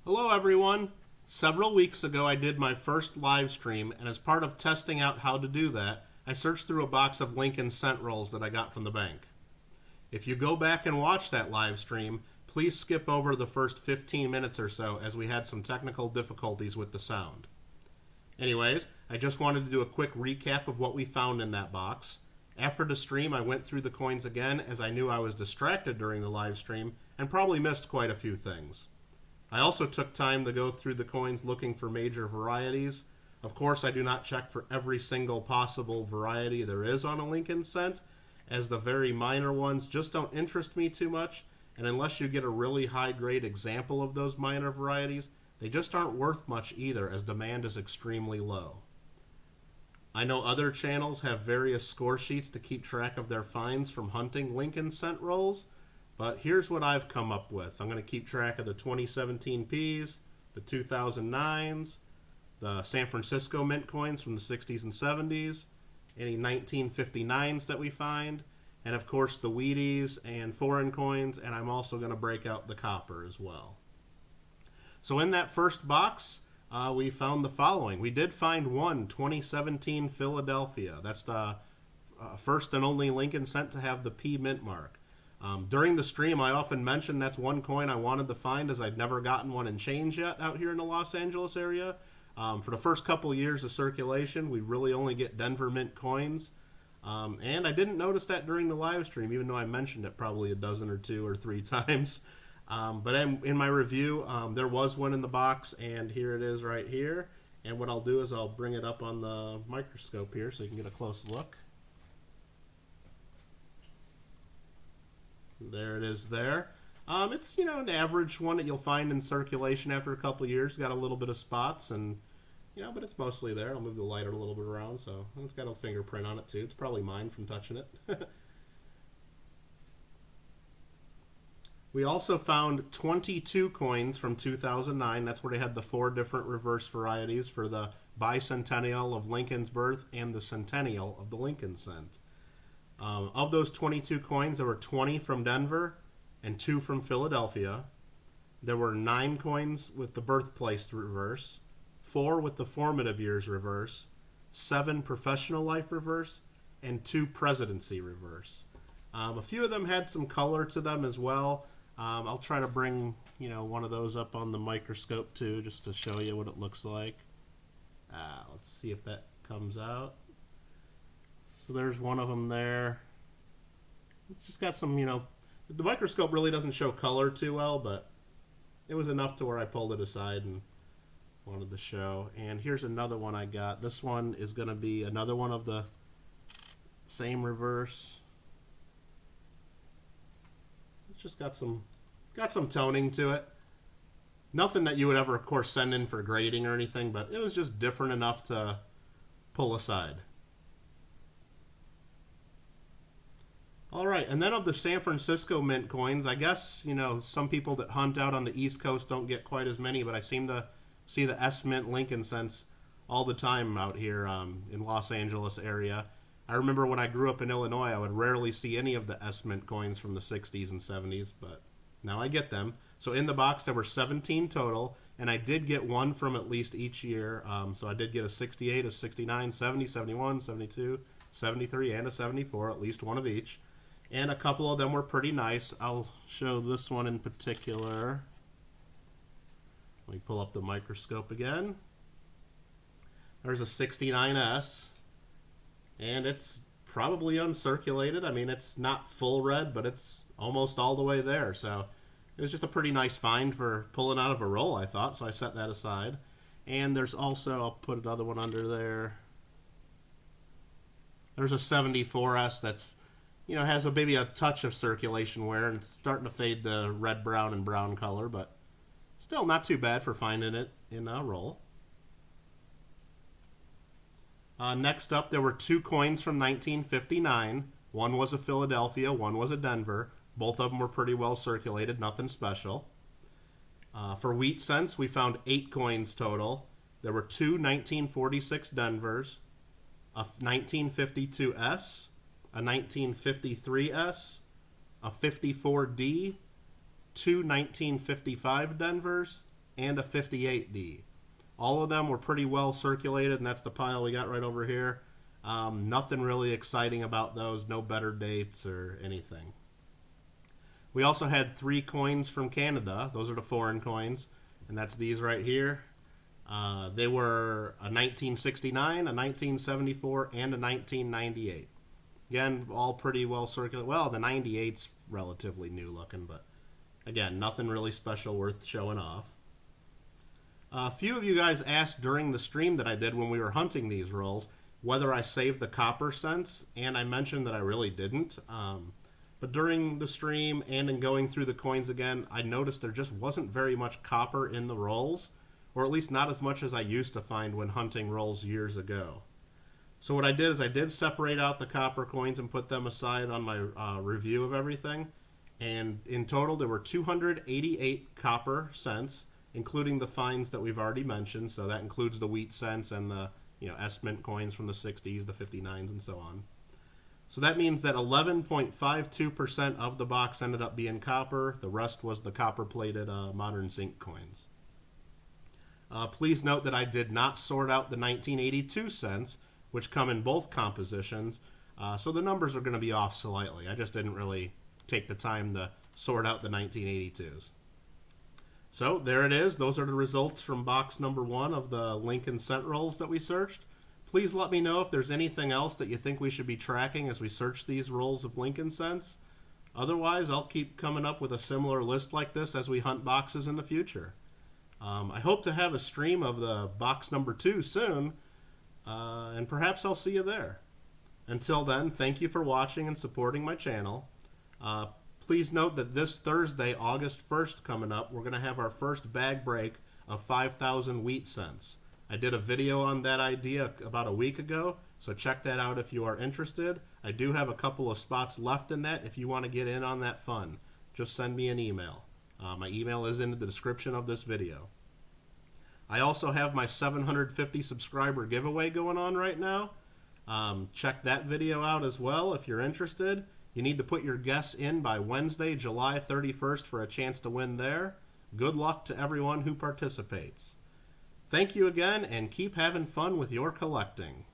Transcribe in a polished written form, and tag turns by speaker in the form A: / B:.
A: Hello everyone! Several weeks ago I did my first live stream, and as part of testing out how to do that, I searched through a box of Lincoln cent rolls that I got from the bank. If you go back and watch that live stream, please skip over the first 15 minutes or so as we had some technical difficulties with the sound. Anyways, I just wanted to do a quick recap of what we found in that box. After the stream, I went through the coins again as I knew I was distracted during the live stream and probably missed quite a few things. I also took time to go through the coins looking for major varieties. Of course, I do not check for every single possible variety there is on a Lincoln cent, as the very minor ones just don't interest me too much, and unless you get a really high-grade example of those minor varieties, they just aren't worth much either, as demand is extremely low. I know other channels have various score sheets to keep track of their finds from hunting Lincoln cent rolls, but here's what I've come up with. I'm going to keep track of the 2017 Ps, the 2009s, the San Francisco mint coins from the 60s and 70s, any 1959s that we find, and of course the Wheaties and foreign coins, and I'm also going to break out the copper as well. So in that first box, we found the following. We did find one 2017 Philadelphia. That's the first and only Lincoln cent to have the P mint mark. During the stream, I often mentioned that's one coin I wanted to find, as I'd never gotten one in change yet out here in the Los Angeles area. For the first couple of years of circulation, we really only get Denver mint coins. And I didn't notice that during the live stream, even though I mentioned it probably a dozen or two or three times. But in my review, there was one in the box, and here it is right here. And what I'll do is I'll bring it up on the microscope here so you can get a close look. There it is there. It's, an average one that you'll find in circulation after a couple of years. Got a little bit of spots, and, but it's mostly there. I'll move the lighter a little bit around, so it's got a fingerprint on it too. It's probably mine from touching it. We also found 22 coins from 2009. That's where they had the 4 different reverse varieties for the bicentennial of Lincoln's birth and the centennial of the Lincoln cent. Of those 22 coins, there were 20 from Denver and 2 from Philadelphia. There were 9 coins with the birthplace reverse, 4 with the formative years reverse, 7 professional life reverse, and 2 presidency reverse. A few of them had some color to them as well. I'll try to bring, one of those up on the microscope too, just to show you what it looks like. Let's see if that comes out. So there's one of them there. It's just got some, the microscope really doesn't show color too well, but it was enough to where I pulled it aside and wanted to show. And here's another one I got. This one is going to be another one of the same reverse. It's just got some toning to it. Nothing that you would ever, of course, send in for grading or anything, but it was just different enough to pull aside. All right, and then of the San Francisco mint coins, I guess, some people that hunt out on the East Coast don't get quite as many, but I seem to see the S mint Lincoln cents all the time out here in Los Angeles area. I remember when I grew up in Illinois, I would rarely see any of the S mint coins from the 60s and 70s, but now I get them. So in the box, there were 17 total, and I did get one from at least each year. So I did get a 68, a 69, 70, 71, 72, 73, and a 74, at least one of each. And a couple of them were pretty nice. I'll show this one in particular. Let me pull up the microscope again. There's a 69S. And it's probably uncirculated. I mean, it's not full red, but it's almost all the way there. So it was just a pretty nice find for pulling out of a roll, I thought. So I set that aside. And there's also, I'll put another one under there. There's a 74S that's, has maybe a touch of circulation wear, and it's starting to fade the red, brown, and brown color, but still not too bad for finding it in a roll. Next up, there were 2 coins from 1959. One was a Philadelphia, one was a Denver. Both of them were pretty well circulated, nothing special. For wheat cents, we found 8 coins total. There were 2 1946 Denvers, a 1952S, a 1953S, a 54D, 2 1955 Denvers, and a 58D. All of them were pretty well circulated, and that's the pile we got right over here. Nothing really exciting about those, no better dates or anything. We also had 3 coins from Canada. Those are the foreign coins, and that's these right here. They were a 1969, a 1974, and a 1998. Again, all pretty well circulated. Well, the 98's relatively new looking, but again, nothing really special worth showing off. A few of you guys asked during the stream that I did when we were hunting these rolls whether I saved the copper cents, and I mentioned that I really didn't. But during the stream and in going through the coins again, I noticed there just wasn't very much copper in the rolls, or at least not as much as I used to find when hunting rolls years ago. So what I did is I did separate out the copper coins and put them aside on my review of everything. And in total, there were 288 copper cents, including the fines that we've already mentioned. So that includes the wheat cents and the S-mint coins from the 60s, the 59s, and so on. So that means that 11.52% of the box ended up being copper. The rest was the copper-plated modern zinc coins. Please note that I did not sort out the 1982 cents, which come in both compositions, so the numbers are going to be off slightly. I just didn't really take the time to sort out the 1982s. So there it is. Those are the results from box number 1 of the Lincoln cent rolls that we searched. Please let me know if there's anything else that you think we should be tracking as we search these rolls of Lincoln cents. Otherwise, I'll keep coming up with a similar list like this as we hunt boxes in the future. I hope to have a stream of the box number 2 soon, and perhaps I'll see you there. Until then, thank you for watching and supporting my channel. Please note that this Thursday, August 1st coming up, we're going to have our first bag break of 5,000 wheat cents. I did a video on that idea about a week ago, so check that out if you are interested. I do have a couple of spots left in that if you want to get in on that fun. Just send me an email. My email is in the description of this video. I also have my 750 subscriber giveaway going on right now. Check that video out as well if you're interested. You need to put your guess in by Wednesday, July 31st for a chance to win there. Good luck to everyone who participates. Thank you again, and keep having fun with your collecting.